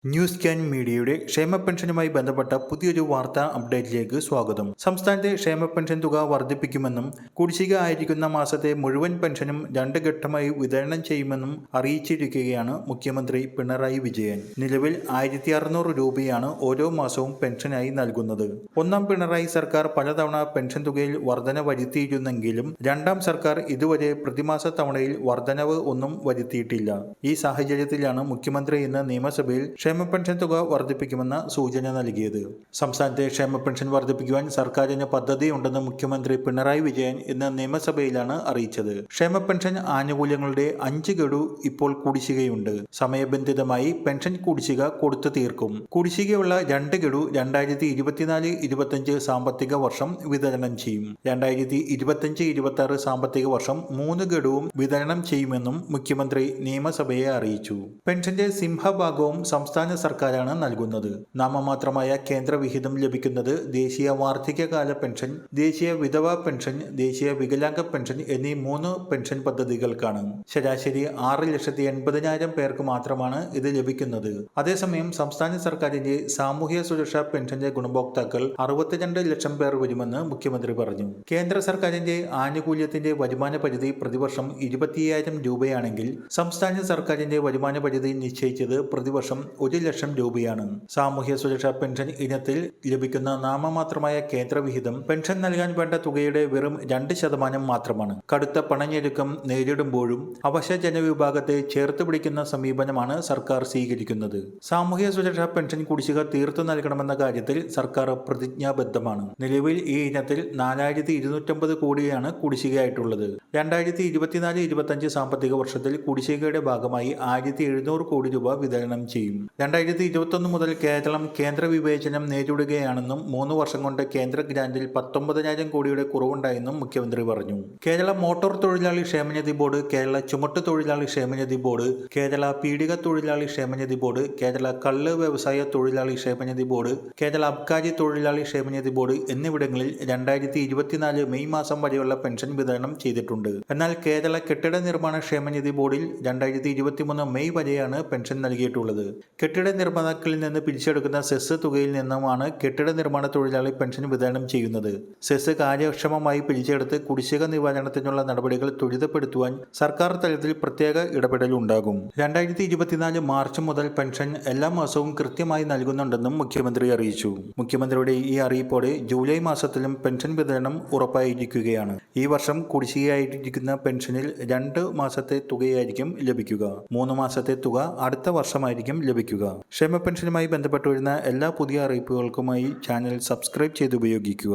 News can മീഡിയയുടെ ക്ഷേമ പെൻഷനുമായി ബന്ധപ്പെട്ട പുതിയൊരു വാർത്താ അപ്ഡേറ്റിലേക്ക് സ്വാഗതം. സംസ്ഥാനത്തെ ക്ഷേമ പെൻഷൻ തുക വർദ്ധിപ്പിക്കുമെന്നും കുടിശ്ശിക ആയിരിക്കുന്ന മാസത്തെ മുഴുവൻ പെൻഷനും 2 ഘട്ടമായി വിതരണം ചെയ്യുമെന്നും അറിയിച്ചിരിക്കുകയാണ് മുഖ്യമന്ത്രി പിണറായി വിജയൻ. നിലവിൽ 1600 രൂപയാണ് ഓരോ മാസവും പെൻഷനായി നൽകുന്നത്. ഒന്നാം പിണറായി സർക്കാർ പലതവണ പെൻഷൻ തുകയിൽ വർധന വരുത്തിയിരുന്നെങ്കിലും രണ്ടാം സർക്കാർ ഇതുവരെ പ്രതിമാസ തവണയിൽ വർധനവ് ഒന്നും വരുത്തിയിട്ടില്ല. ഈ സാഹചര്യത്തിലാണ് മുഖ്യമന്ത്രി ഇന്ന് നിയമസഭയിൽ ക്ഷേമ പെൻഷൻ തുക വർദ്ധിപ്പിക്കുമെന്ന സൂചന നൽകിയത്. സംസ്ഥാനത്തെ ക്ഷേമ പെൻഷൻ വർദ്ധിപ്പിക്കുവാൻ സർക്കാരിന് പദ്ധതിയുണ്ടെന്ന് മുഖ്യമന്ത്രി പിണറായി വിജയൻ ഇന്ന് നിയമസഭയിലാണ് അറിയിച്ചത്. ക്ഷേമ പെൻഷൻ ആനുകൂല്യങ്ങളുടെ 5 ഗഡു ഇപ്പോൾ കുടിശ്ശികയുണ്ട്. സമയബന്ധിതമായി പെൻഷൻ കുടിശ്ശിക കൊടുത്തു തീർക്കും. കുടിശ്ശികയുള്ള 2 ഗഡു 2024-25 സാമ്പത്തിക വർഷം വിതരണം ചെയ്യും. 2025-26 സാമ്പത്തിക വർഷം 3 ഗഡുവും വിതരണം ചെയ്യുമെന്നും മുഖ്യമന്ത്രി നിയമസഭയെ അറിയിച്ചു. പെൻഷന്റെ സിംഹഭാഗവും സംസ്ഥാന സർക്കാരാണ് നൽകുന്നത്. നാമമാത്രമായ കേന്ദ്ര വിഹിതം ലഭിക്കുന്നത് ദേശീയ വാർദ്ധക്യകാല പെൻഷൻ, ദേശീയ വിധവാ പെൻഷൻ, ദേശീയ വികലാംഗ പെൻഷൻ എന്നീ 3 പെൻഷൻ പദ്ധതികൾക്കാണ്. ശരാശരി 6,80,000 പേർക്ക് മാത്രമാണ് ഇത് ലഭിക്കുന്നത്. അതേസമയം സംസ്ഥാന സർക്കാരിന്റെ സാമൂഹ്യ സുരക്ഷാ പെൻഷന്റെ ഗുണഭോക്താക്കൾ 62 ലക്ഷം പേർ വരുമെന്ന് മുഖ്യമന്ത്രി പറഞ്ഞു. കേന്ദ്ര സർക്കാരിന്റെ ആനുകൂല്യത്തിന്റെ വരുമാന പരിധി പ്രതിവർഷം 25,000 രൂപയാണെങ്കിൽ സംസ്ഥാന സർക്കാരിന്റെ വരുമാന പരിധി നിശ്ചയിച്ചത് പ്രതിവർഷം 1 ലക്ഷം രൂപയാണ്. സാമൂഹ്യ സുരക്ഷാ പെൻഷൻ ഇനത്തിൽ ലഭിക്കുന്ന നാമമാത്രമായ കേന്ദ്ര വിഹിതം പെൻഷൻ നൽകാൻ വേണ്ട തുകയുടെ വെറും 2% മാത്രമാണ്. കടുത്ത പണഞ്ഞെരുക്കം നേരിടുമ്പോഴും അവശ ജനവിഭാഗത്തെ ചേർത്ത് പിടിക്കുന്ന സമീപനമാണ് സർക്കാർ സ്വീകരിക്കുന്നത്. സാമൂഹ്യ സുരക്ഷാ പെൻഷൻ കുടിശ്ശിക തീർത്തു നൽകണമെന്ന കാര്യത്തിൽ സർക്കാർ പ്രതിജ്ഞാബദ്ധമാണ്. നിലവിൽ ഈ ഇനത്തിൽ 4,250 കോടിയാണ് കുടിശ്ശികയായിട്ടുള്ളത്. 2024-25 സാമ്പത്തിക വർഷത്തിൽ കുടിശ്ശികയുടെ ഭാഗമായി 1,700 കോടി രൂപ വിതരണം ചെയ്യും. 2021 മുതൽ കേരളം കേന്ദ്ര വിവേചനം നേരിടുകയാണെന്നും 3 വർഷം കൊണ്ട് കേന്ദ്ര ഗ്രാന്റിൽ 19,000 കോടിയുടെ കുറവുണ്ടായെന്നും മുഖ്യമന്ത്രി പറഞ്ഞു. കേരള മോട്ടോർ തൊഴിലാളി ക്ഷേമനിധി ബോർഡ്, കേരള ചുമട്ട് തൊഴിലാളി ക്ഷേമനിധി ബോർഡ്, കേരള പീഡിക തൊഴിലാളി ക്ഷേമനിധി ബോർഡ്, കേരള കള്ള് വ്യവസായ തൊഴിലാളി ക്ഷേമനിധി ബോർഡ്, കേരള അബ്കാരി തൊഴിലാളി ക്ഷേമനിധി ബോർഡ് എന്നിവിടങ്ങളിൽ 2024 മെയ് മാസം വരെയുള്ള പെൻഷൻ വിതരണം ചെയ്തിട്ടുണ്ട്. എന്നാൽ കേരള കെട്ടിട നിർമ്മാണ ക്ഷേമനിധി ബോർഡിൽ 2023 മെയ് വരെയാണ് പെൻഷൻ നൽകിയിട്ടുള്ളത്. കെട്ടിട നിർമ്മാതാക്കളിൽ നിന്ന് പിരിച്ചെടുക്കുന്ന സെസ് തുകയിൽ നിന്നുമാണ് കെട്ടിട നിർമ്മാണ തൊഴിലാളി പെൻഷൻ വിതരണം ചെയ്യുന്നത്. സെസ് കാര്യക്ഷമമായി പിരിച്ചെടുത്ത് കുടിശ്ശിക നിവാരണത്തിനുള്ള നടപടികൾ ത്വരിതപ്പെടുത്തുവാൻ സർക്കാർ തലത്തിൽ പ്രത്യേക ഇടപെടലുണ്ടാകും. 2024 മാർച്ച് മുതൽ പെൻഷൻ എല്ലാ മാസവും കൃത്യമായി നൽകുന്നുണ്ടെന്നും മുഖ്യമന്ത്രി അറിയിച്ചു. മുഖ്യമന്ത്രിയുടെ ഈ അറിയിപ്പോടെ ജൂലൈ മാസത്തിലും പെൻഷൻ വിതരണം ഉറപ്പായിരിക്കുകയാണ്. ഈ വർഷം കുടിശ്ശികയായിരിക്കുന്ന പെൻഷനിൽ 2 മാസത്തെ തുകയായിരിക്കും ലഭിക്കുക. 3 മാസത്തെ തുക അടുത്ത വർഷമായിരിക്കും ലഭിക്കുക. ക്ഷേമ പെൻഷനുമായി ബന്ധപ്പെട്ട് വരുന്ന എല്ലാ പുതിയ അറിയിപ്പുകൾക്കുമായി ചാനൽ സബ്സ്ക്രൈബ് ചെയ്ത് ഉപയോഗിക്കുക.